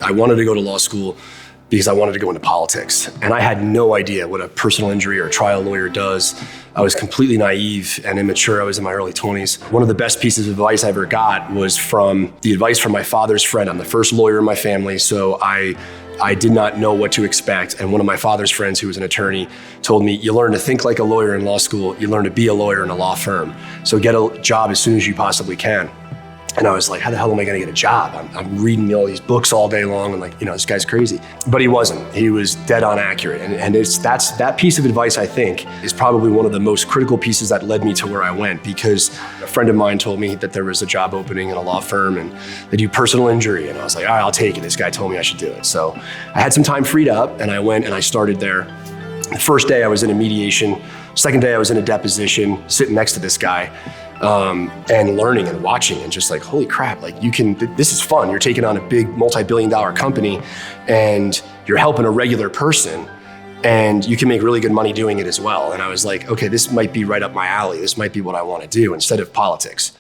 I wanted to go to law school because I wanted to go into politics. And I had no idea what a personal injury or a trial lawyer does. I was completely naive and immature. I was in my early 20s. One of the best pieces of advice I ever got was from the advice from my father's friend. I'm the first lawyer in my family, so I did not know what to expect. And one of my father's friends, who was an attorney, told me, you learn to think like a lawyer in law school, you learn to be a lawyer in a law firm. So get a job as soon as you possibly can. And I was like, how the hell am I gonna get a job? I'm reading all these books all day long and this guy's crazy. But he wasn't. He was dead on accurate. And that piece of advice, I think, is probably one of the most critical pieces that led me to where I went, because a friend of mine told me that there was a job opening in a law firm and they do personal injury. And I was like, all right, I'll take it. This guy told me I should do it. So I had some time freed up and I went and I started there. The first day I was in a mediation. Second day I was in a deposition, sitting next to this guy. And learning and watching and just like, holy crap, this is fun. You're taking on a big multi-billion-dollar company and you're helping a regular person and you can make really good money doing it as well. And I was like, okay, this might be right up my alley. This might be what I want to do instead of politics.